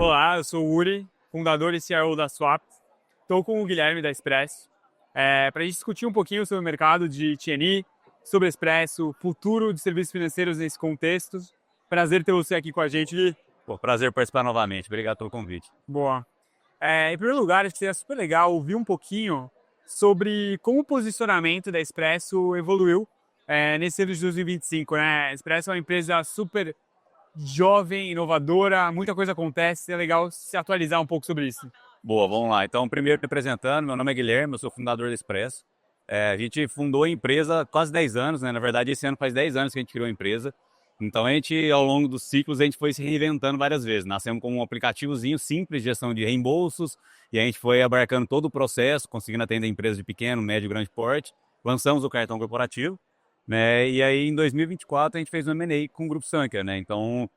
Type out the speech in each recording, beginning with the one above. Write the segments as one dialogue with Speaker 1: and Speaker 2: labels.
Speaker 1: Olá, eu sou o Uri, fundador e CEO da Swap. Estou com o Guilherme da Expresso para a gente discutir um pouquinho sobre o mercado de T&E, sobre Expresso, futuro de serviços financeiros nesse contexto. Prazer ter você aqui com a gente, Gui.
Speaker 2: Pô, prazer participar novamente. Obrigado pelo convite.
Speaker 1: Boa. Em primeiro lugar, acho que seria super legal ouvir um pouquinho sobre como o posicionamento da Expresso evoluiu nesse ano de 2025, né? A Expresso é uma empresa super jovem, inovadora, muita coisa acontece, é legal se atualizar um pouco sobre isso.
Speaker 2: Boa, vamos lá. Então, primeiro me apresentando, meu nome é Guilherme, eu sou fundador da Expresso. A gente fundou a empresa há quase 10 anos, né? Na verdade, esse ano faz 10 anos que a gente criou a empresa. Então, a gente, ao longo dos ciclos, a gente foi se reinventando várias vezes. Nascemos com um aplicativozinho simples de gestão de reembolsos, e a gente foi abarcando todo o processo, conseguindo atender empresas de pequeno, médio e grande porte. Lançamos o cartão corporativo, né? E aí, em 2024, a gente fez um M&A com o Grupo Sankia, né? Então,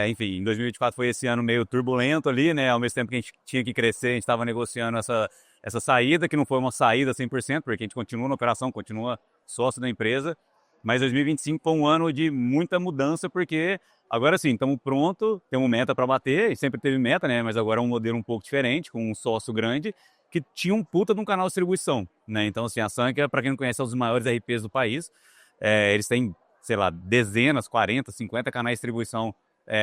Speaker 2: enfim, em 2024 foi esse ano meio turbulento ali, né? Ao mesmo tempo que a gente tinha que crescer, a gente estava negociando essa saída, que não foi uma saída 100%, porque a gente continua na operação, continua sócio da empresa. Mas 2025 foi um ano de muita mudança, porque agora sim, estamos prontos, temos meta para bater, e sempre teve meta, né? Mas agora é um modelo um pouco diferente, com um sócio grande, que tinha um puta de um canal de distribuição, né? Então, assim, a Sankia, para quem não conhece, é um dos maiores RPs do país. Eles têm, sei lá, dezenas, 40, 50 canais de distribuição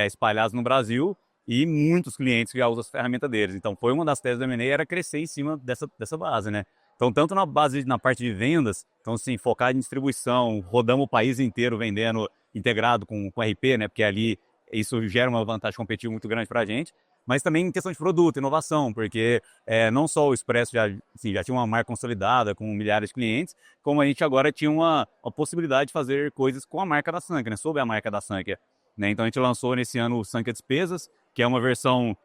Speaker 2: espalhados no Brasil e muitos clientes que já usam as ferramentas deles. Então, foi uma das teses do M&A, era crescer em cima dessa base, né? Então, tanto na parte de vendas, então, assim, focado em distribuição, rodamos o país inteiro vendendo integrado com RP, né? Porque ali isso gera uma vantagem competitiva muito grande para a gente, mas também em questão de produto, inovação, porque não só o Expresso já tinha uma marca consolidada com milhares de clientes, como a gente agora tinha uma possibilidade de fazer coisas com a marca da Sankia, né? Sob a marca da Sankia, né? Então, a gente lançou nesse ano o Sankia Despesas, que é uma versão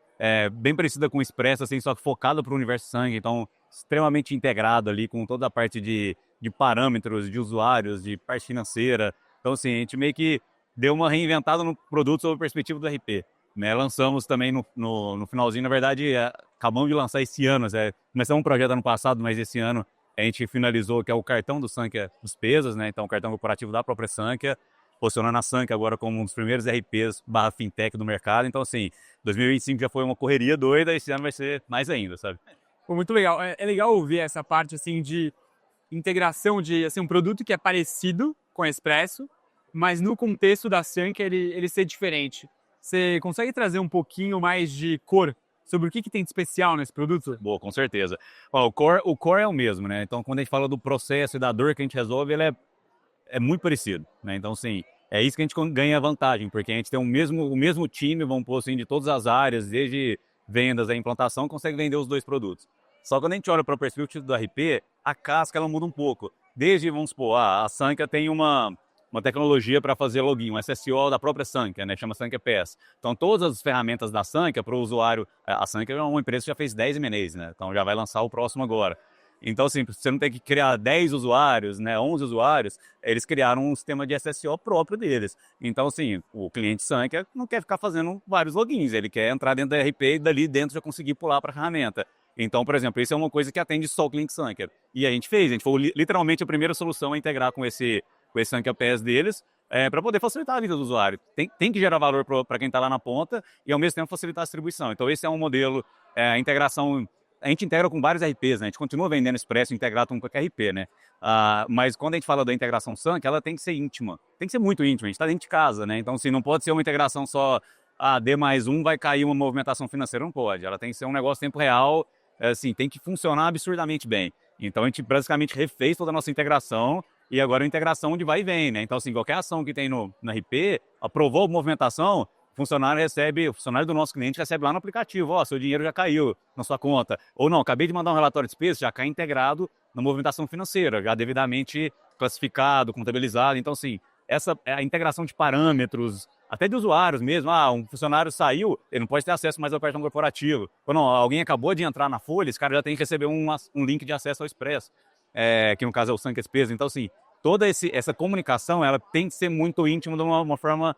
Speaker 2: bem parecida com o Expresso, assim, só que focada para o universo Sankia, então extremamente integrado ali com toda a parte de parâmetros, de usuários, de parte financeira. Então, assim, a gente meio que deu uma reinventada no produto sob a perspectiva do RP. Né? Lançamos também no finalzinho, na verdade, acabamos de lançar esse ano. Começamos um projeto ano passado, mas esse ano a gente finalizou, que é o cartão do Sankia Despesas, né? Então, o cartão corporativo da própria Sankia, posicionando a Sankia agora como um dos primeiros RPs / fintech do mercado. Então, assim, 2025 já foi uma correria doida, esse ano vai ser mais ainda, sabe?
Speaker 1: Foi muito legal. É legal ouvir essa parte assim de integração de assim, um produto que é parecido com o Expresso, mas no contexto da Sankia ele ser diferente. Você consegue trazer um pouquinho mais de cor sobre o que tem de especial nesse produto?
Speaker 2: Boa, com certeza. Ó, o core é o mesmo, né? Então, quando a gente fala do processo e da dor que a gente resolve, ele é muito parecido, né? Então, assim, é isso que a gente ganha vantagem, porque a gente tem o mesmo time, vamos pôr assim, de todas as áreas, desde vendas a implantação, consegue vender os dois produtos. Só que quando a gente olha para a perspectiva do RP, a casca ela muda um pouco. Desde, vamos supor, a Sankia tem uma tecnologia para fazer login, um SSO da própria Sankia, né? Chama Sankia PS. Então, todas as ferramentas da Sankia para o usuário, a Sankia é uma empresa que já fez 10 M&As, né? Então, já vai lançar o próximo agora. Então, assim, você não tem que criar 10 usuários, né, 11 usuários, eles criaram um sistema de SSO próprio deles. Então, assim, o cliente Sankia não quer ficar fazendo vários logins, ele quer entrar dentro da RP e dali dentro já conseguir pular para a ferramenta. Então, por exemplo, isso é uma coisa que atende só o cliente Sankia. E a gente foi literalmente a primeira solução a integrar com esse Sankia PS deles, para poder facilitar a vida do usuário. Tem que gerar valor para quem está lá na ponta e, ao mesmo tempo, facilitar a distribuição. Então, esse é um modelo, a integração. A gente integra com vários RPs, né? A gente continua vendendo Expresso integrado com qualquer RP, né? Mas quando a gente fala da integração Sankia, ela tem que ser íntima. Tem que ser muito íntima, a gente está dentro de casa, né? Então, assim, não pode ser uma integração só, D mais um vai cair uma movimentação financeira, não pode. Ela tem que ser um negócio em tempo real, assim, tem que funcionar absurdamente bem. Então, a gente basicamente refez toda a nossa integração e agora a integração de vai e vem, né? Então, assim, qualquer ação que tem no RP, aprovou a movimentação, o funcionário do nosso cliente recebe lá no aplicativo, ó, seu dinheiro já caiu na sua conta. Ou não, acabei de mandar um relatório de despesas, já cai integrado na movimentação financeira, já devidamente classificado, contabilizado. Então, assim, essa é a integração de parâmetros, até de usuários mesmo. Um funcionário saiu, ele não pode ter acesso mais ao cartão corporativo. Ou não, alguém acabou de entrar na folha, esse cara já tem que receber um link de acesso ao Expresso, que no caso é o Sankia Despesas. Então, assim, toda essa comunicação, ela tem que ser muito íntima de uma forma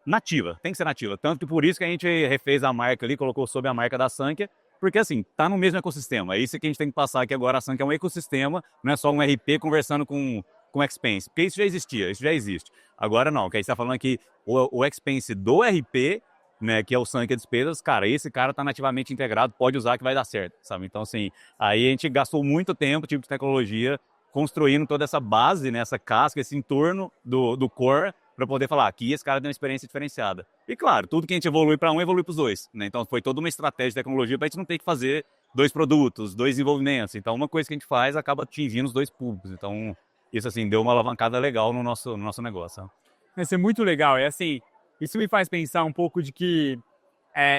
Speaker 2: nativa, tem que ser nativa. Tanto que por isso que a gente refez a marca ali, colocou sob a marca da Sankia, porque assim, tá no mesmo ecossistema. É isso que a gente tem que passar aqui agora. A Sankia é um ecossistema, não é só um RP conversando com Expense, porque isso já existia, isso já existe. Agora não, o que a gente está falando aqui, o Expense do RP né, que é o Sankhya Despesas, cara, esse cara tá nativamente integrado, pode usar que vai dar certo, sabe? Então, assim, aí a gente gastou muito tempo, tipo de tecnologia, construindo toda essa base, né, essa casca, esse entorno do core, para poder falar, aqui esse cara tem uma experiência diferenciada. E claro, tudo que a gente evolui para um, evolui para os dois, né? Então foi toda uma estratégia de tecnologia para a gente não ter que fazer dois produtos, dois desenvolvimentos. Então uma coisa que a gente faz acaba atingindo os dois públicos. Então isso assim deu uma alavancada legal no nosso negócio.
Speaker 1: Isso é muito legal. É assim, isso me faz pensar um pouco de que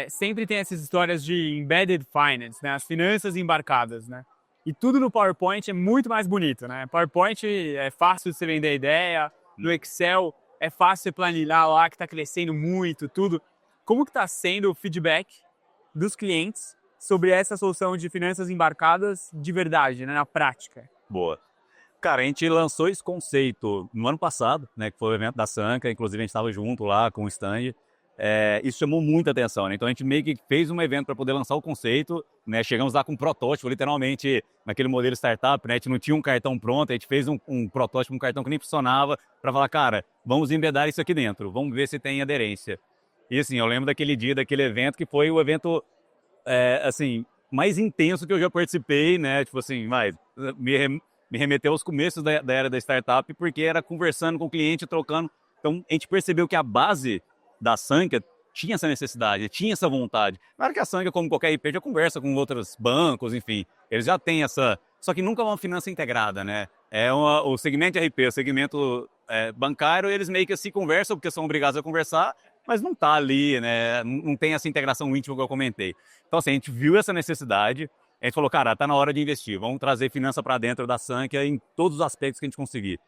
Speaker 1: sempre tem essas histórias de embedded finance, né? As finanças embarcadas, né? E tudo no PowerPoint é muito mais bonito, né? PowerPoint é fácil de você vender a ideia, no Excel é fácil você planilhar lá que está crescendo muito, tudo. Como que está sendo o feedback dos clientes sobre essa solução de finanças embarcadas de verdade, né? Na prática?
Speaker 2: Boa. Cara, a gente lançou esse conceito no ano passado, né, que foi o evento da Sanca, inclusive a gente estava junto lá com o stand. Isso chamou muita atenção, né? Então a gente meio que fez um evento para poder lançar o conceito, né? Chegamos lá com um protótipo, literalmente naquele modelo startup, né? A gente não tinha um cartão pronto, a gente fez um protótipo, um cartão que nem funcionava, para falar, cara, vamos embedar isso aqui dentro, vamos ver se tem aderência. E assim, eu lembro daquele dia, daquele evento, que foi o evento, assim, mais intenso que eu já participei, né? Tipo assim, me remeteu aos começos da era da startup, porque era conversando com o cliente, trocando. Então, a gente percebeu que a base da Sankhya tinha essa necessidade, tinha essa vontade. Claro que a Sankhya, como qualquer IP, já conversa com outros bancos, enfim. Eles já têm essa... Só que nunca é uma finança integrada, né? O segmento de RP, o segmento bancário, eles meio que se conversam, porque são obrigados a conversar, mas não tá ali, né? Não tem essa integração íntima que eu comentei. Então, assim, a gente viu essa necessidade, a gente falou, cara, tá na hora de investir, vamos trazer finança para dentro da Sankhya em todos os aspectos que a gente conseguir.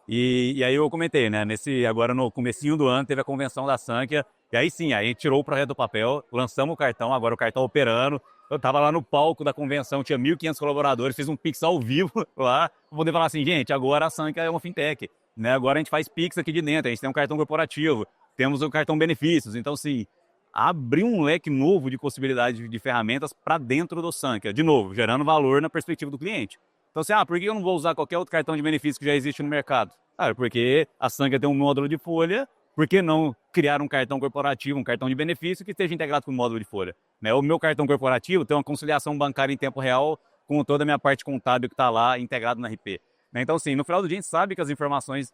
Speaker 2: E aí eu comentei, né, agora no comecinho do ano teve a convenção da Sankhya, e aí sim, aí a gente tirou o projeto do papel, lançamos o cartão, agora o cartão operando, eu tava lá no palco da convenção, tinha 1.500 colaboradores, fiz um Pix ao vivo lá, pra poder falar assim, gente, agora a Sankhya é uma fintech, né, agora a gente faz Pix aqui de dentro, a gente tem um cartão corporativo, temos o cartão benefícios, então sim, abriu um leque novo de possibilidades de ferramentas para dentro do Sankhya, de novo, gerando valor na perspectiva do cliente. Então, assim, por que eu não vou usar qualquer outro cartão de benefício que já existe no mercado? Porque a Sankhya tem um módulo de folha, por que não criar um cartão corporativo, um cartão de benefício que esteja integrado com o módulo de folha? Né? O meu cartão corporativo tem uma conciliação bancária em tempo real com toda a minha parte contábil que está lá integrado no RP. Né? Então, assim, no final do dia a gente sabe que as informações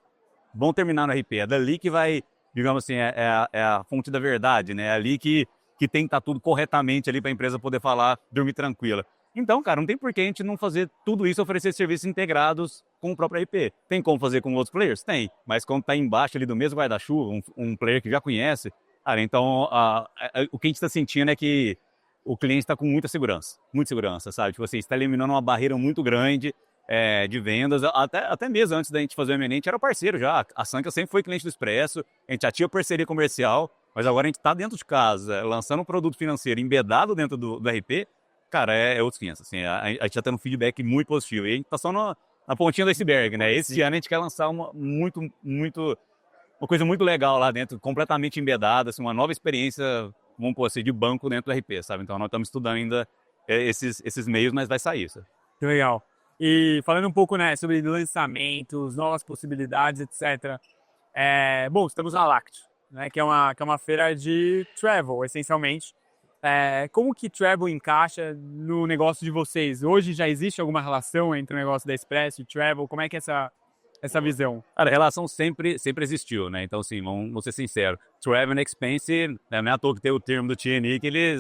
Speaker 2: vão terminar no RP. É dali que vai, digamos assim, a fonte da verdade, né? É ali que tem que estar tudo corretamente ali para a empresa poder falar, dormir tranquila. Então, cara, não tem por que a gente não fazer tudo isso, oferecer serviços integrados com o próprio RP. Tem como fazer com outros players? Tem. Mas quando está embaixo ali do mesmo guarda-chuva, um player que já conhece, cara, então o que a gente está sentindo é que o cliente está com muita segurança, sabe? Tipo assim, está eliminando uma barreira muito grande de vendas, até mesmo antes da gente fazer o M&A, a gente era parceiro já. A Sankhya sempre foi cliente do Expresso, a gente já tinha parceria comercial, mas agora a gente está dentro de casa, lançando um produto financeiro embedado dentro do RP, cara, outros 500, assim, a gente já tá um feedback muito positivo, e a gente tá só na pontinha do iceberg, né? Esse ano a gente quer lançar uma coisa muito legal lá dentro, completamente embedada, assim, uma nova experiência, vamos pôr assim, de banco dentro do RP, sabe? Então nós estamos estudando ainda esses meios, mas vai sair isso.
Speaker 1: Que legal. E falando um pouco, né, sobre lançamentos, novas possibilidades, etc. Bom, estamos na Lactio, né, que é uma feira de travel, essencialmente. Como que travel encaixa no negócio de vocês? Hoje já existe alguma relação entre o negócio da Expresso e travel? Como é que é essa visão?
Speaker 2: Cara, a relação sempre existiu, né? Então, assim, vamos ser sinceros. Travel and Expense, né, não é à toa que tem o termo do TNI, que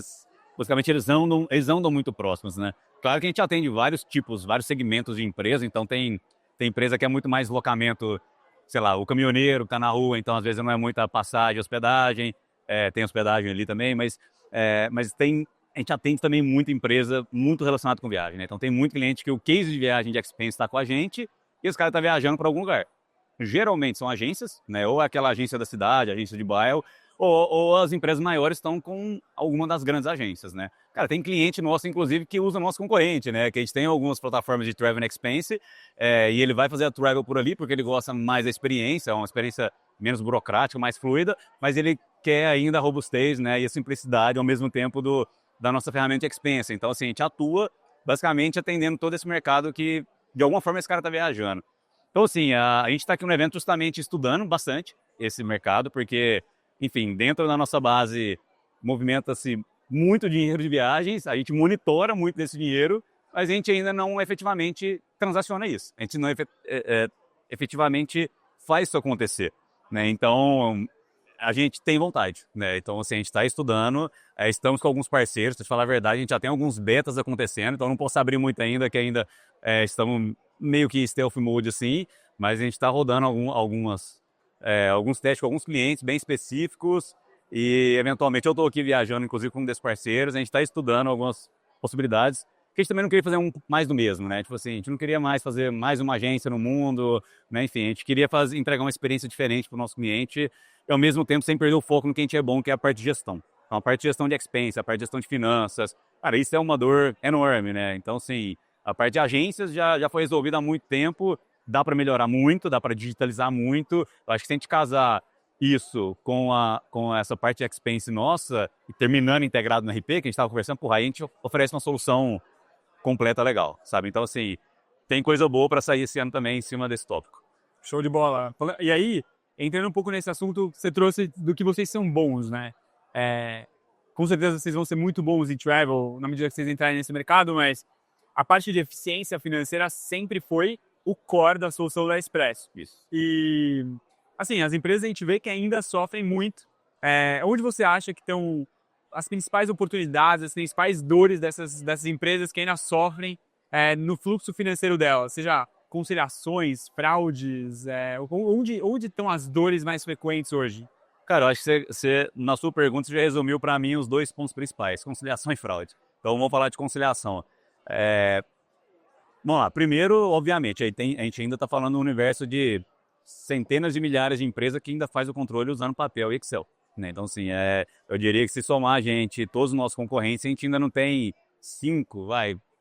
Speaker 2: basicamente, eles andam muito próximos, né? Claro que a gente atende vários tipos, vários segmentos de empresa, então tem empresa que é muito mais locamento, sei lá, o caminhoneiro que tá na rua, então às vezes não é muita passagem, hospedagem, tem hospedagem ali também, mas a gente atende também muita empresa muito relacionada com viagem, né? Então tem muito cliente que o case de viagem de expense está com a gente e os caras estão viajando para algum lugar. Geralmente são agências, né? Ou aquela agência da cidade, agência de bairro, ou as empresas maiores estão com alguma das grandes agências, né? Cara, tem cliente nosso, inclusive, que usa nosso concorrente, né? Que a gente tem algumas plataformas de travel and expense e ele vai fazer a travel por ali porque ele gosta mais da experiência, é uma experiência menos burocrática, mais fluida, mas ele quer ainda a robustez, né? E a simplicidade ao mesmo tempo da nossa ferramenta de expense. Então, assim, a gente atua basicamente atendendo todo esse mercado que, de alguma forma, esse cara está viajando. Então, assim, a gente está aqui no evento justamente estudando bastante esse mercado, porque, enfim, dentro da nossa base, movimenta-se muito dinheiro de viagens, a gente monitora muito desse dinheiro, mas a gente ainda não efetivamente transaciona isso. A gente não efetivamente faz isso acontecer, né? Então, a gente tem vontade, né? Então, assim, a gente está estudando, estamos com alguns parceiros, para te falar a verdade, a gente já tem alguns betas acontecendo, então não posso abrir muito ainda, que ainda estamos meio que stealth mode, assim, mas a gente está rodando alguns testes com alguns clientes bem específicos e, eventualmente, eu estou aqui viajando, inclusive, com um desses parceiros, a gente está estudando algumas possibilidades, porque a gente também não queria fazer mais do mesmo, né? Tipo assim, a gente não queria mais fazer mais uma agência no mundo, né? Enfim, a gente queria entregar uma experiência diferente para o nosso cliente e, ao mesmo tempo, sem perder o foco no que a gente é bom, que é a parte de gestão. Então, a parte de gestão de expense, a parte de gestão de finanças, cara, isso é uma dor enorme, né? Então, assim, a parte de agências já foi resolvida há muito tempo, dá para melhorar muito, dá para digitalizar muito. Eu acho que se a gente casar isso com essa parte de expense nossa, e terminando integrado no RP, que a gente estava conversando, porra, aí a gente oferece uma solução completa legal, sabe? Então, assim, tem coisa boa para sair esse ano também em cima desse tópico.
Speaker 1: Show de bola. E aí, entrando um pouco nesse assunto, você trouxe do que vocês são bons, né? Com certeza vocês vão ser muito bons em travel na medida que vocês entrarem nesse mercado, mas a parte de eficiência financeira sempre foi o core da solução da Expresso.
Speaker 2: Isso.
Speaker 1: E, assim, as empresas a gente vê que ainda sofrem muito. Onde você acha que estão as principais oportunidades, as principais dores dessas empresas que ainda sofrem no fluxo financeiro delas? Seja conciliações, fraudes, onde estão as dores mais frequentes hoje?
Speaker 2: Cara, eu acho que você, na sua pergunta, você já resumiu para mim os dois pontos principais, conciliação e fraude. Então, vamos falar de conciliação. Vamos lá, primeiro, obviamente, a gente ainda está falando no universo de centenas de milhares de empresas que ainda faz o controle usando papel e Excel, né? Então, assim, eu diria que se somar a gente, todos os nossos concorrentes, a gente ainda não tem 5,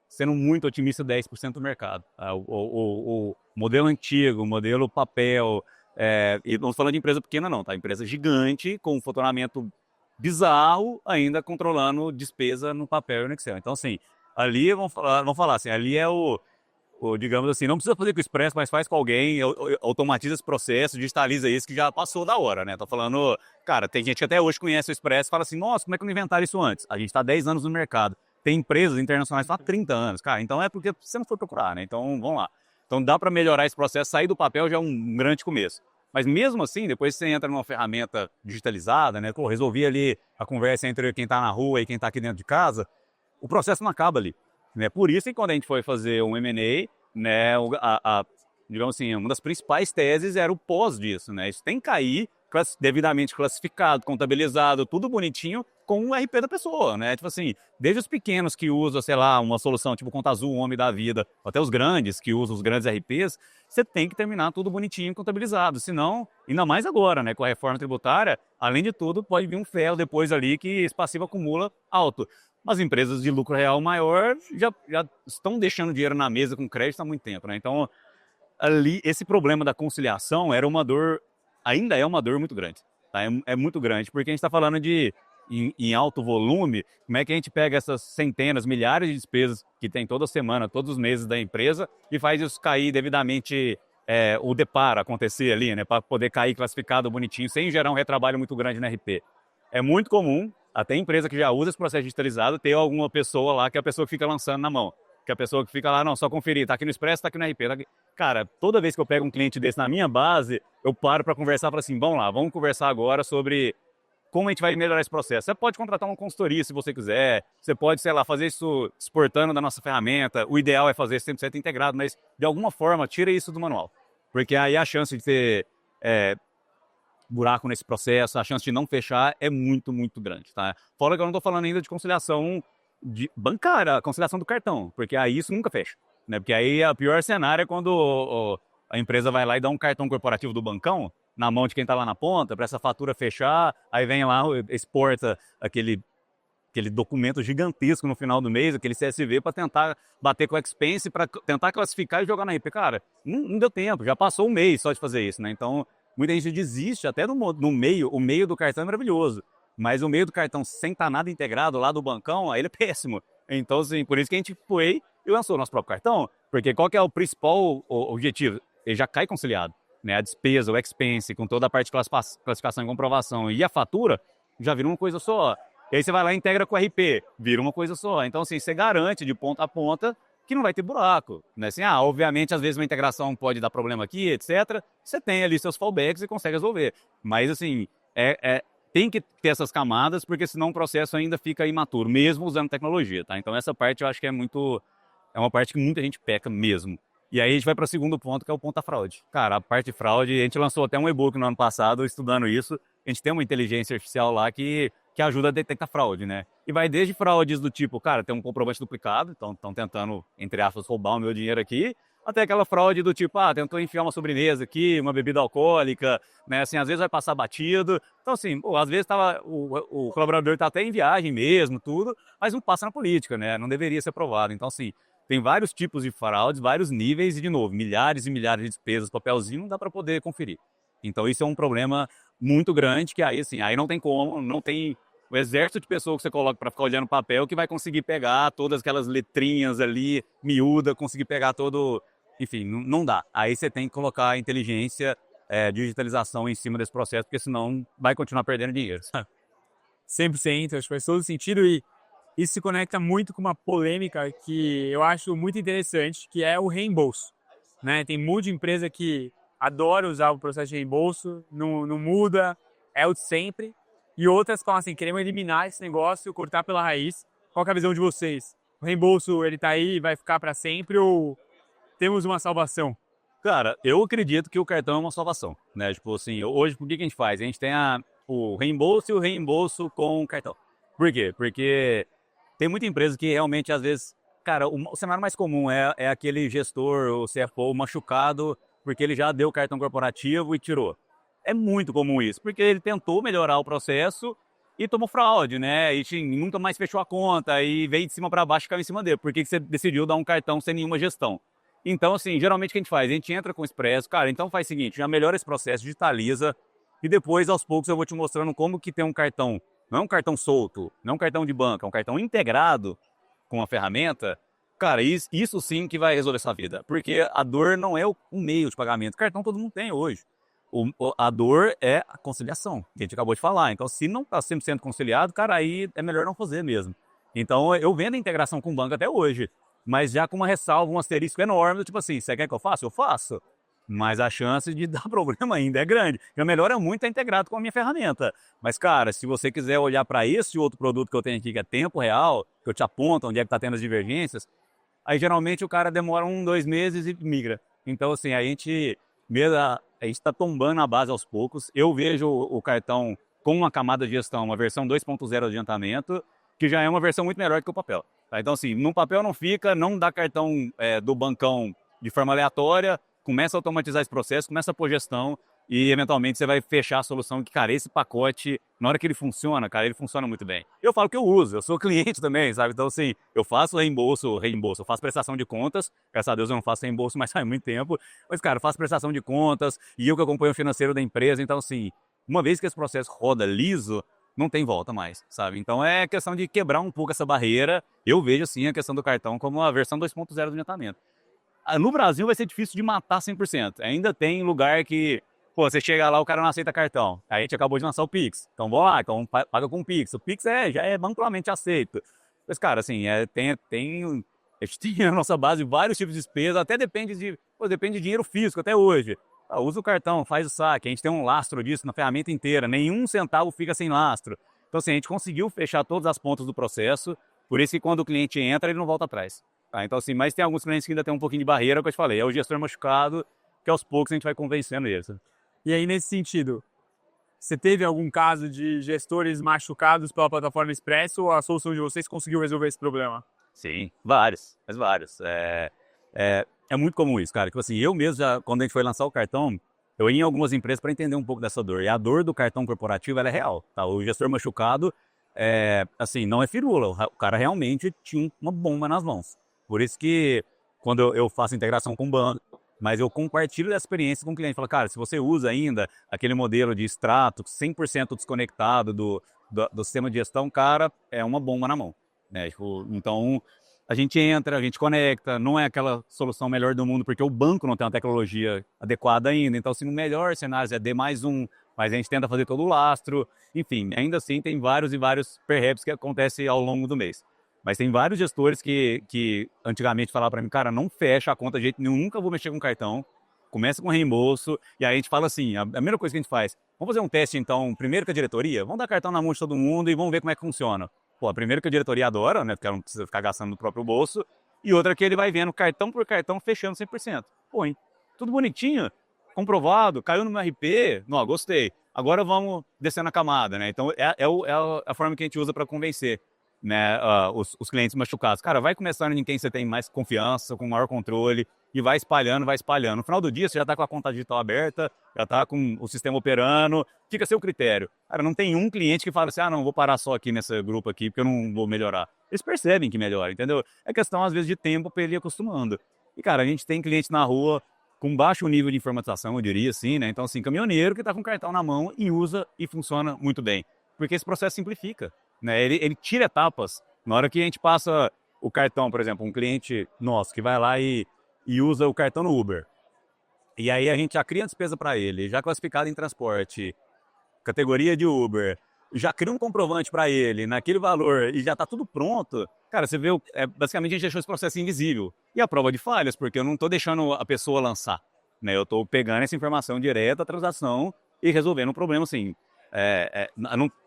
Speaker 2: sendo muito otimista, 10% do mercado. O modelo antigo, o modelo papel, e não estamos falando de empresa pequena não, tá? Empresa gigante, com um faturamento bizarro, ainda controlando despesa no papel e no Excel. Então, assim, ali, vamos falar assim, ali é digamos assim, não precisa fazer com o Expresso, mas faz com alguém, automatiza esse processo, digitaliza isso, que já passou da hora, né? Tô falando, cara, tem gente que até hoje conhece o Expresso e fala assim, nossa, como é que não inventaram isso antes? A gente está 10 anos no mercado. Tem empresas internacionais que estão há 30 anos, cara, então é porque você não foi procurar, né? Então, vamos lá. Então, dá para melhorar esse processo, sair do papel já é um grande começo. Mas mesmo assim, depois você entra numa ferramenta digitalizada, né? Pô, resolvi ali a conversa entre quem está na rua e quem está aqui dentro de casa, o processo não acaba ali, né? Por isso que quando a gente foi fazer um M&A, né, digamos assim, uma das principais teses era o pós disso, né? Isso tem que cair devidamente classificado, contabilizado, tudo bonitinho com o RP da pessoa, né? Tipo assim, desde os pequenos que usam, sei lá, uma solução tipo Conta Azul, Homem da Vida, até os grandes que usam os grandes RPs, você tem que terminar tudo bonitinho, contabilizado, senão, ainda mais agora, né, com a reforma tributária, além de tudo, pode vir um ferro depois ali que esse passivo acumula alto. As empresas de lucro real maior já estão deixando dinheiro na mesa com crédito há muito tempo, né? Então, ali, esse problema da conciliação era uma dor, ainda é uma dor muito grande, tá? É muito grande, porque a gente está falando em alto volume, como é que a gente pega essas centenas, milhares de despesas que tem toda semana, todos os meses da empresa e faz isso cair devidamente, o deparo acontecer ali, né? Para poder cair classificado bonitinho, sem gerar um retrabalho muito grande no RP. É muito comum, até empresa que já usa esse processo digitalizado, ter alguma pessoa lá que é a pessoa que fica lançando na mão. Que é a pessoa que fica lá, não, só conferir, tá aqui no Expresso, tá aqui no RP. Tá aqui. Cara, toda vez que eu pego um cliente desse na minha base, eu paro para conversar e falo assim, vamos lá, vamos conversar agora sobre como a gente vai melhorar esse processo. Você pode contratar uma consultoria se você quiser, você pode, sei lá, fazer isso exportando da nossa ferramenta, o ideal é fazer 100% integrado, mas de alguma forma, tira isso do manual. Porque aí a chance de ter buraco nesse processo, a chance de não fechar é muito, muito grande, tá? Fora que eu não estou falando ainda de conciliação bancária, a conciliação do cartão, porque aí isso nunca fecha, né? Porque aí o pior cenário é quando a empresa vai lá e dá um cartão corporativo do bancão na mão de quem está lá na ponta, para essa fatura fechar, aí vem lá, exporta aquele documento gigantesco no final do mês, aquele CSV, para tentar bater com o expense, para tentar classificar e jogar na RP. Cara, não deu tempo, já passou um mês só de fazer isso, né? Então, muita gente desiste até no meio, o meio do cartão é maravilhoso, mas o meio do cartão sem estar nada integrado lá do bancão, aí ele é péssimo. Então, assim, por isso que a gente foi e lançou o nosso próprio cartão, porque qual que é o principal objetivo? Ele já cai conciliado, né? A despesa, o expense, com toda a parte de classificação e comprovação e a fatura, já vira uma coisa só. E aí você vai lá e integra com o RP, vira uma coisa só. Então, assim, você garante de ponta a ponta que não vai ter buraco, né? Assim, obviamente, às vezes uma integração pode dar problema aqui, etc. Você tem ali seus fallbacks e consegue resolver. Mas, assim, tem que ter essas camadas, porque senão o processo ainda fica imaturo, mesmo usando tecnologia, tá? Então, essa parte eu acho que é uma parte que muita gente peca mesmo. E aí a gente vai para o segundo ponto, que é o ponto da fraude. Cara, a parte de fraude, a gente lançou até um e-book no ano passado estudando isso. A gente tem uma inteligência artificial lá que ajuda a detectar fraude, né? E vai desde fraudes do tipo, cara, tem um comprovante duplicado, então estão tentando, entre aspas, roubar o meu dinheiro aqui, até aquela fraude do tipo, tentou enfiar uma sobremesa aqui, uma bebida alcoólica, né? Assim, às vezes vai passar batido. Então, assim, às vezes o colaborador tá até em viagem mesmo, tudo, mas não passa na política, né? Não deveria ser aprovado. Então, assim, tem vários tipos de fraudes, vários níveis e, de novo, milhares e milhares de despesas, papelzinho, não dá para poder conferir. Então, isso é um problema muito grande, que aí, assim, aí não tem como, não tem o exército de pessoas que você coloca para ficar olhando papel que vai conseguir pegar todas aquelas letrinhas ali, miúda, conseguir pegar todo... Enfim, não dá. Aí você tem que colocar inteligência, digitalização em cima desse processo, porque senão vai continuar perdendo dinheiro.
Speaker 1: 100%, acho que faz todo sentido e isso se conecta muito com uma polêmica que eu acho muito interessante, que é o reembolso, né? Tem muita empresa que adora usar o processo de reembolso, não muda, é o de sempre, e outras falam assim, queremos eliminar esse negócio, cortar pela raiz. Qual que é a visão de vocês? O reembolso, ele tá aí, vai ficar para sempre ou temos uma salvação?
Speaker 2: Cara, eu acredito que o cartão é uma salvação, né? Tipo assim, hoje, por que a gente faz? A gente tem o reembolso e o reembolso com cartão. Por quê? Porque tem muita empresa que realmente, às vezes, cara, o cenário mais comum é aquele gestor, o CFO, machucado, porque ele já deu o cartão corporativo e tirou. É muito comum isso, porque ele tentou melhorar o processo e tomou fraude, né? E nunca mais fechou a conta e veio de cima para baixo e caiu em cima dele. Por que você decidiu dar um cartão sem nenhuma gestão? Então, assim, geralmente o que a gente faz? A gente entra com o Expresso, cara, então faz o seguinte, já melhora esse processo, digitaliza, e depois, aos poucos, eu vou te mostrando como que tem um cartão, não é um cartão solto, não é um cartão de banco, é um cartão integrado com a ferramenta. Cara, isso sim que vai resolver essa vida, porque a dor não é o meio de pagamento, cartão todo mundo tem hoje. A dor é a conciliação, que a gente acabou de falar. Então, se não está 100% conciliado, cara, aí é melhor não fazer mesmo. Então, eu vendo a integração com o banco até hoje, mas já com uma ressalva, um asterisco enorme, tipo assim, você quer que eu faça? Eu faço. Mas a chance de dar problema ainda é grande. Já melhora muito estar integrado com a minha ferramenta. Mas, cara, se você quiser olhar para esse outro produto que eu tenho aqui, que é tempo real, que eu te aponto onde é que está tendo as divergências, aí geralmente o cara demora 2 meses e migra. Então, assim, a gente está tombando a base aos poucos. Eu vejo o cartão com uma camada de gestão, uma versão 2.0 de adiantamento, que já é uma versão muito melhor que o papel. Tá? Então, assim, no papel não fica, não dá cartão do bancão de forma aleatória, começa a automatizar esse processo, começa a pôr gestão e, eventualmente, você vai fechar a solução que, cara, esse pacote, na hora que ele funciona, cara, ele funciona muito bem. Eu falo que eu uso, eu sou cliente também, sabe? Então, assim, eu faço reembolso, eu faço prestação de contas, graças a Deus eu não faço reembolso, mas faz muito tempo, mas, cara, eu faço prestação de contas e eu que acompanho o financeiro da empresa, então, assim, uma vez que esse processo roda liso, não tem volta mais, sabe? Então é questão de quebrar um pouco essa barreira. Eu vejo, assim, a questão do cartão como a versão 2.0 do adiantamento. No Brasil vai ser difícil de matar 100%. Ainda tem lugar que, pô, você chega lá, o cara não aceita cartão. Aí a gente acabou de lançar o Pix. Então vamos lá, então paga com o Pix. O Pix já é amplamente aceito. Mas, cara, assim, a gente tem na nossa base vários tipos de despesa, até depende de dinheiro físico até hoje. Usa o cartão, faz o saque, a gente tem um lastro disso na ferramenta inteira, nenhum centavo fica sem lastro. Então, assim, a gente conseguiu fechar todas as pontas do processo, por isso que quando o cliente entra, ele não volta atrás. Tá? Então, assim, mas tem alguns clientes que ainda tem um pouquinho de barreira, que eu te falei, é o gestor machucado, que aos poucos a gente vai convencendo eles.
Speaker 1: E aí, nesse sentido, você teve algum caso de gestores machucados pela plataforma Expresso ou a solução de vocês conseguiu resolver esse problema?
Speaker 2: Sim, vários, mas vários. É muito comum isso, cara. Tipo assim, eu mesmo, quando a gente foi lançar o cartão, eu ia em algumas empresas para entender um pouco dessa dor. E a dor do cartão corporativo, ela é real. Tá? O gestor machucado, assim, não é firula. O cara realmente tinha uma bomba nas mãos. Por isso que, quando eu faço integração com o banco, mas eu compartilho dessa experiência com o cliente. Falo, cara, se você usa ainda aquele modelo de extrato 100% desconectado do sistema de gestão, cara, é uma bomba na mão. Né? Tipo, então, a gente entra, a gente conecta, não é aquela solução melhor do mundo, porque o banco não tem uma tecnologia adequada ainda. Então, assim, o melhor cenário é dê mais mas a gente tenta fazer todo o lastro, enfim, ainda assim tem vários e vários perhaps que acontecem ao longo do mês. Mas tem vários gestores que antigamente falavam para mim, cara, não fecha a conta de jeito nenhum, nunca vou mexer com cartão, começa com reembolso, e aí a gente fala assim, a primeira coisa que a gente faz, vamos fazer um teste então, primeiro com a diretoria, vamos dar cartão na mão de todo mundo e vamos ver como é que funciona. Pô, primeiro que a diretoria adora, né, porque ela não precisa ficar gastando no próprio bolso, e outra que ele vai vendo cartão por cartão fechando 100%. Pô, hein? Tudo bonitinho, comprovado, caiu no meu RP, não, gostei. Agora vamos descendo a camada, né? Então é a forma que a gente usa para convencer, né, os clientes machucados. Cara, vai começando em quem você tem mais confiança, com maior controle, e vai espalhando, vai espalhando. No final do dia, você já está com a conta digital aberta, já está com o sistema operando, fica a seu critério. Cara, não tem um cliente que fala assim, não, vou parar só aqui nesse grupo aqui, porque eu não vou melhorar. Eles percebem que melhora, entendeu? É questão, às vezes, de tempo para ele ir acostumando. E, cara, a gente tem cliente na rua com baixo nível de informatização, eu diria assim, né? Então, assim, caminhoneiro que está com cartão na mão e usa e funciona muito bem. Porque esse processo simplifica, né? Ele tira etapas. Na hora que a gente passa o cartão, por exemplo, um cliente nosso que vai lá e usa o cartão no Uber. E aí a gente já cria a despesa para ele, já classificado em transporte, categoria de Uber, já cria um comprovante para ele naquele valor e já está tudo pronto. Cara, você vê, basicamente a gente deixou esse processo invisível. E a prova de falhas, porque eu não estou deixando a pessoa lançar, né? Eu estou pegando essa informação direta da transação e resolvendo o problema, assim.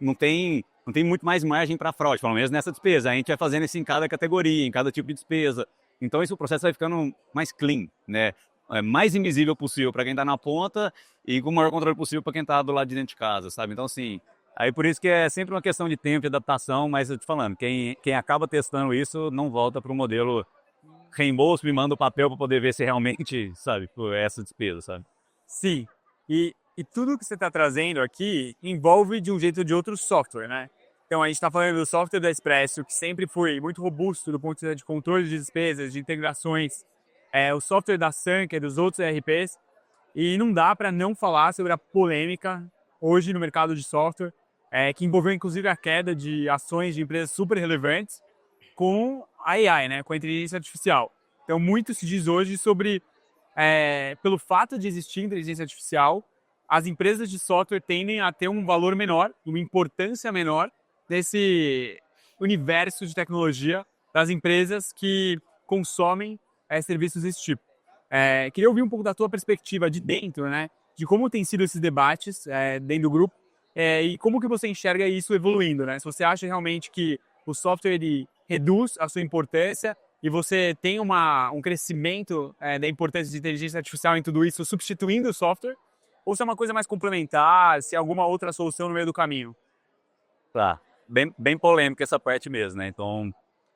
Speaker 2: Não tem muito mais margem para fraude, pelo menos nessa despesa. A gente vai fazendo isso em cada categoria, em cada tipo de despesa. Então, o processo vai ficando mais clean, né? Mais invisível possível para quem está na ponta e com o maior controle possível para quem está do lado de dentro de casa, sabe? Então, assim, aí por isso que é sempre uma questão de tempo e adaptação, mas eu te falando, quem acaba testando isso não volta para o modelo reembolso, me manda o papel para poder ver se realmente, sabe, é essa despesa, sabe?
Speaker 1: Sim. E tudo que você está trazendo aqui envolve de um jeito ou de outro software, né? Então a gente está falando do software da Expresso, que sempre foi muito robusto do ponto de vista de controle de despesas, de integrações, o software da Sun, que é dos outros ERPs, e não dá para não falar sobre a polêmica hoje no mercado de software, que envolveu inclusive a queda de ações de empresas super relevantes com a AI, né, com a inteligência artificial. Então muito se diz hoje sobre, pelo fato de existir inteligência artificial, as empresas de software tendem a ter um valor menor, uma importância menor desse universo de tecnologia das empresas que consomem serviços desse tipo. Queria ouvir um pouco da tua perspectiva de dentro, né, de como tem sido esses debates dentro do grupo e como que você enxerga isso evoluindo, né? Se você acha realmente que o software ele reduz a sua importância e você tem um crescimento da importância de inteligência artificial em tudo isso, substituindo o software, ou se é uma coisa mais complementar, se é alguma outra solução no meio do caminho.
Speaker 2: Tá, bem polêmica essa parte mesmo, né? Então,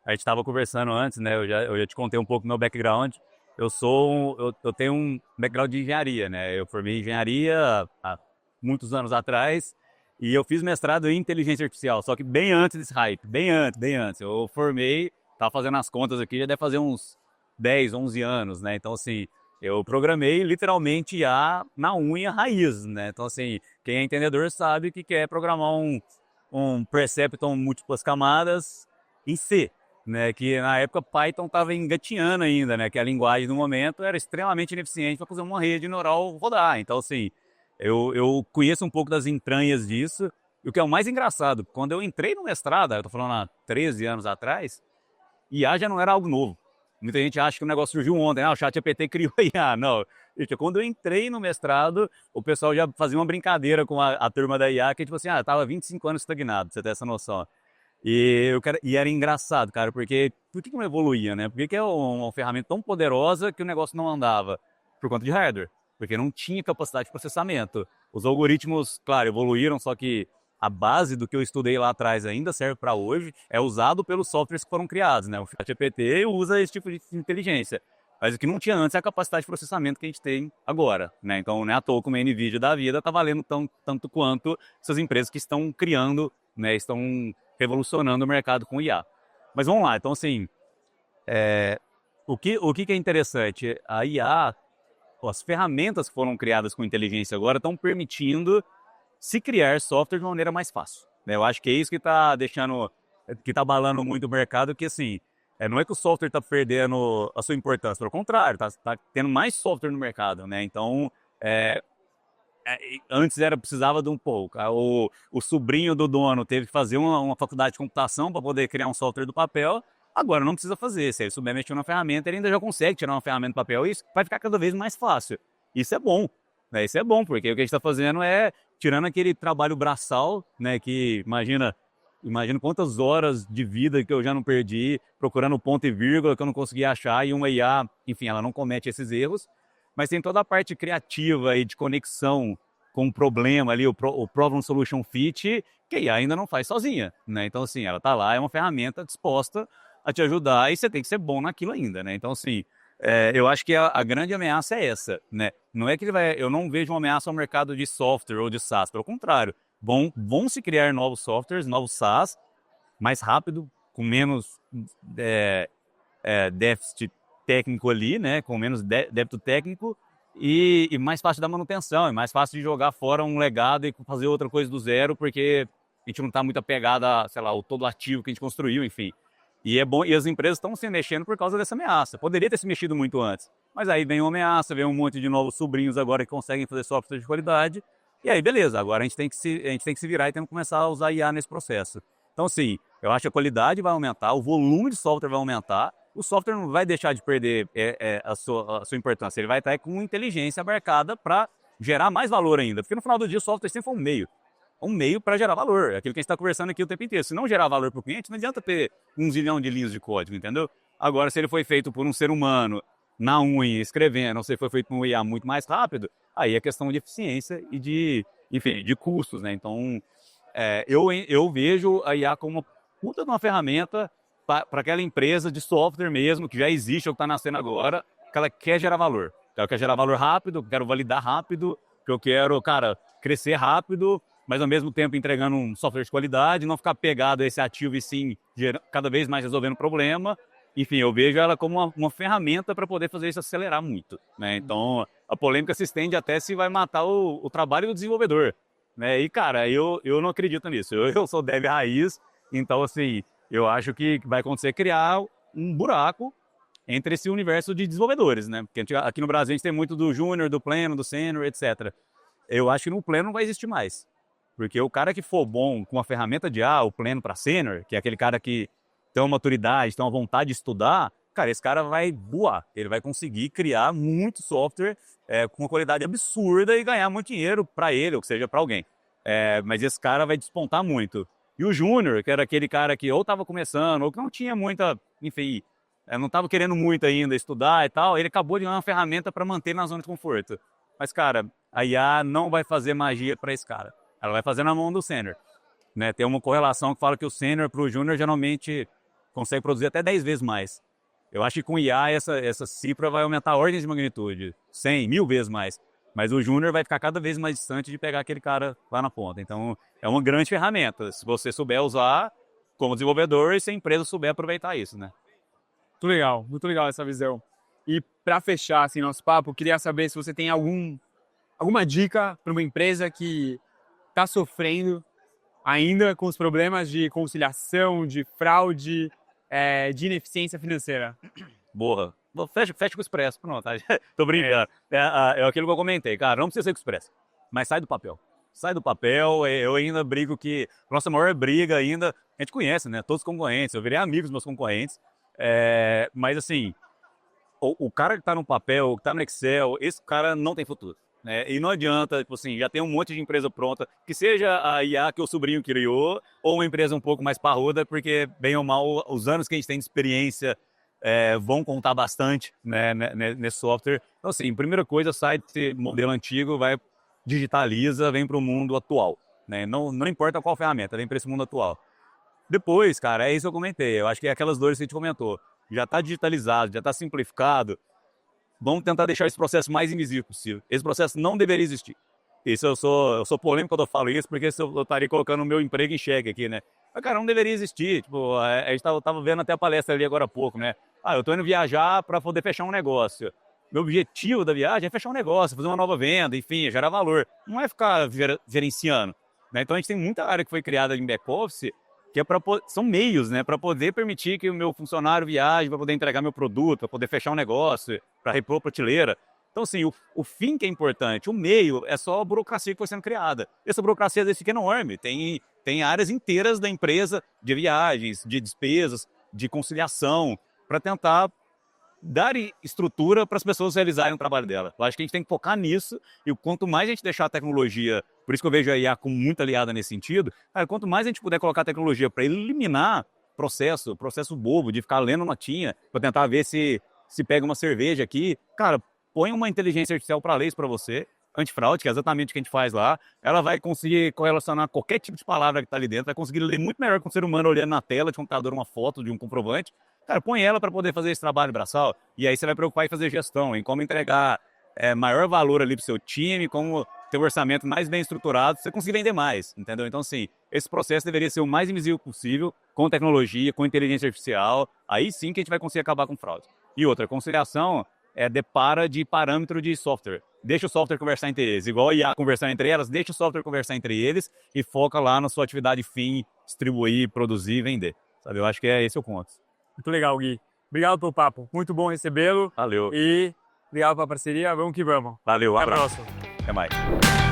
Speaker 2: a gente estava conversando antes, né? Eu já te contei um pouco do meu background. Eu tenho um background de engenharia, né? Eu formei em engenharia há muitos anos atrás e eu fiz mestrado em inteligência artificial, só que bem antes desse hype, bem antes. Eu formei, tava fazendo as contas aqui, já deve fazer uns 10, 11 anos, né? Então, assim, eu programei literalmente IA na unha raiz, né? Então, assim, quem é entendedor sabe que quer programar um Perceptron múltiplas camadas em C, né? Que na época Python estava engatinhando ainda, né? Que a linguagem no momento era extremamente ineficiente para fazer uma rede neural rodar. Então, assim, eu conheço um pouco das entranhas disso. E o que é o mais engraçado, quando eu entrei no mestrado, eu tô falando há 13 anos atrás, IA já não era algo novo. Muita gente acha que o negócio surgiu ontem, o ChatGPT criou IA. Não, gente, quando eu entrei no mestrado, o pessoal já fazia uma brincadeira com a turma da IA, que tipo assim, tava 25 anos estagnado, pra você ter essa noção. E era engraçado, cara, porque por que não evoluía, né? Por que é uma ferramenta tão poderosa que o negócio não andava? Por conta de hardware, porque não tinha capacidade de processamento. Os algoritmos, claro, evoluíram, só que a base do que eu estudei lá atrás ainda serve para hoje, é usado pelos softwares que foram criados, né? O ChatGPT usa esse tipo de inteligência. Mas o que não tinha antes é a capacidade de processamento que a gente tem agora, né? Então, não é à toa como a NVIDIA da vida está valendo tanto quanto essas empresas que estão criando, né? Estão revolucionando o mercado com IA. Mas vamos lá, então assim, o que é interessante? A IA, as ferramentas que foram criadas com inteligência agora estão permitindo se criar software de uma maneira mais fácil, né? Eu acho que é isso que está deixando, que está abalando muito o mercado, que assim, não é que o software está perdendo a sua importância, pelo contrário, está tendo mais software no mercado, né? Então, Antes precisava de um pouco. O sobrinho do dono teve que fazer uma faculdade de computação para poder criar um software do papel. Agora não precisa fazer. Se ele souber mexer na ferramenta, ele ainda já consegue tirar uma ferramenta do papel e isso vai ficar cada vez mais fácil. Isso é bom, né? Isso é bom, porque o que a gente está fazendo é tirando aquele trabalho braçal, né? Que imagina quantas horas de vida que eu já não perdi procurando ponto e vírgula que eu não consegui achar e uma IA, enfim, ela não comete esses erros. Mas tem toda a parte criativa e de conexão com o problema ali, o Problem Solution Fit, que a IA ainda não faz sozinha, né? Então, assim, ela tá lá, é uma ferramenta disposta a te ajudar e você tem que ser bom naquilo ainda, né? Então, assim, eu acho que a grande ameaça é essa, né? Não é que eu não vejo uma ameaça ao mercado de software ou de SaaS, pelo contrário, vão se criar novos softwares, novos SaaS, mais rápido, com menos déficit técnico ali, né, com menos débito técnico e mais fácil da manutenção, é mais fácil de jogar fora um legado e fazer outra coisa do zero, porque a gente não está muito apegado a, sei lá, o todo ativo que a gente construiu, enfim. E é bom, e as empresas estão se mexendo por causa dessa ameaça. Poderia ter se mexido muito antes, mas aí vem uma ameaça, vem um monte de novos sobrinhos agora que conseguem fazer software de qualidade, e aí beleza, agora a gente tem que se virar e tem que começar a usar IA nesse processo. Então, sim, eu acho que a qualidade vai aumentar, o volume de software vai aumentar, o software não vai deixar de perder a sua importância, ele vai estar com inteligência abarcada para gerar mais valor ainda, porque no final do dia o software sempre foi um meio para gerar valor, é aquilo que a gente está conversando aqui o tempo inteiro. Se não gerar valor para o cliente, não adianta ter 1 zilhão de linhas de código, entendeu? Agora, se ele foi feito por um ser humano, na unha, escrevendo, ou se foi feito por um IA muito mais rápido, aí é questão de eficiência e enfim, de custos, né? Então, eu vejo a IA como uma puta de uma ferramenta para aquela empresa de software mesmo, que já existe ou que está nascendo agora, que ela quer gerar valor. Ela quer gerar valor rápido, quero validar rápido, que eu quero, cara, crescer rápido, mas ao mesmo tempo entregando um software de qualidade, não ficar pegado a esse ativo e sim cada vez mais resolvendo problema. Enfim, eu vejo ela como uma ferramenta para poder fazer isso acelerar muito, né? Então, a polêmica se estende até se vai matar o trabalho do desenvolvedor, né? E, cara, eu não acredito nisso. Eu sou dev raiz, então, assim, eu acho que vai acontecer criar um buraco entre esse universo de desenvolvedores, né? Porque aqui no Brasil a gente tem muito do júnior, do pleno, do sênior, etc. Eu acho que no pleno não vai existir mais. Porque o cara que for bom com a ferramenta de o pleno para sênior, que é aquele cara que tem uma maturidade, tem uma vontade de estudar, cara, esse cara vai voar. Ele vai conseguir criar muito software com uma qualidade absurda e ganhar muito dinheiro para ele, ou que seja, para alguém. Mas esse cara vai despontar muito. E o júnior, que era aquele cara que ou estava começando, ou que não tinha muita, enfim, não estava querendo muito ainda estudar e tal, ele acabou de ganhar uma ferramenta para manter na zona de conforto. Mas, cara, a IA não vai fazer magia para esse cara. Ela vai fazer na mão do sênior, né? Tem uma correlação que fala que o sênior para o júnior geralmente consegue produzir até 10 vezes mais. Eu acho que com IA essa cifra vai aumentar a ordem de magnitude, 100, 1000 vezes mais. Mas o júnior vai ficar cada vez mais distante de pegar aquele cara lá na ponta. Então, é uma grande ferramenta. Se você souber usar como desenvolvedor e se a empresa souber aproveitar isso, né?
Speaker 1: Muito legal essa visão. E para fechar assim, nosso papo, eu queria saber se você tem alguma dica para uma empresa que está sofrendo ainda com os problemas de conciliação, de fraude, de ineficiência financeira.
Speaker 2: Boa. Fecha com o Expresso, pronto. Tô brincando. É aquilo que eu comentei, cara, não precisa ser com o Expresso, mas sai do papel. Sai do papel, eu ainda brigo que nossa maior briga ainda, a gente conhece, né? Todos os concorrentes, eu virei amigo dos meus concorrentes, mas assim, o cara que tá no papel, que tá no Excel, esse cara não tem futuro. E não adianta, tipo assim, já tem um monte de empresa pronta, que seja a IA que o sobrinho criou, ou uma empresa um pouco mais parruda, porque, bem ou mal, os anos que a gente tem de experiência vão contar bastante, né, nesse software. Então, assim, primeira coisa, sai desse modelo antigo, digitaliza, vem para o mundo atual, né? Não importa qual ferramenta, vem para esse mundo atual. Depois, cara, é isso que eu comentei, eu acho que é aquelas dores que a gente comentou. Já está digitalizado, já está simplificado, vamos tentar deixar esse processo mais invisível possível. Esse processo não deveria existir. Isso eu sou polêmico quando eu falo isso, porque eu estaria colocando o meu emprego em xeque aqui, né? Mas, cara, não deveria existir. Tipo, a gente tava vendo até a palestra ali agora há pouco, né? Eu tô indo viajar para poder fechar um negócio. Meu objetivo da viagem é fechar um negócio, fazer uma nova venda, enfim, gerar valor. Não é ficar gerenciando, né? Então a gente tem muita área que foi criada em back-office, que são meios, né, para poder permitir que o meu funcionário viaje, para poder entregar meu produto, para poder fechar um negócio, para repor prateleira. Então, assim, o fim que é importante, o meio é só a burocracia que foi sendo criada. Essa burocracia, às vezes, fica enorme. Tem áreas inteiras da empresa de viagens, de despesas, de conciliação, para tentar dar estrutura para as pessoas realizarem o trabalho dela. Eu acho que a gente tem que focar nisso, e quanto mais a gente deixar a tecnologia, por isso que eu vejo a IA como muito aliada nesse sentido, cara, quanto mais a gente puder colocar a tecnologia para eliminar processo bobo de ficar lendo notinha, para tentar ver se pega uma cerveja aqui, cara, põe uma inteligência artificial para ler isso para você, antifraude, que é exatamente o que a gente faz lá, ela vai conseguir correlacionar qualquer tipo de palavra que está ali dentro, vai conseguir ler muito melhor que um ser humano olhando na tela de computador uma foto de um comprovante. Cara, põe ela para poder fazer esse trabalho braçal, e aí você vai preocupar em fazer gestão, em como entregar maior valor ali pro seu time, como ter um orçamento mais bem estruturado, você conseguir vender mais, entendeu? Então, assim, esse processo deveria ser o mais invisível possível, com tecnologia, com inteligência artificial, aí sim que a gente vai conseguir acabar com fraude. E outra, conciliação depara de parâmetro de software. Deixa o software conversar entre eles, igual a IA conversar entre elas, deixa o software conversar entre eles e foca lá na sua atividade fim, distribuir, produzir e vender. Sabe? Eu acho que esse é o ponto.
Speaker 1: Muito legal, Gui. Obrigado pelo papo. Muito bom recebê-lo.
Speaker 2: Valeu.
Speaker 1: E obrigado pela parceria. Vamos que vamos.
Speaker 2: Valeu,
Speaker 1: Até a
Speaker 2: abraço.
Speaker 1: próxima.
Speaker 2: Até mais.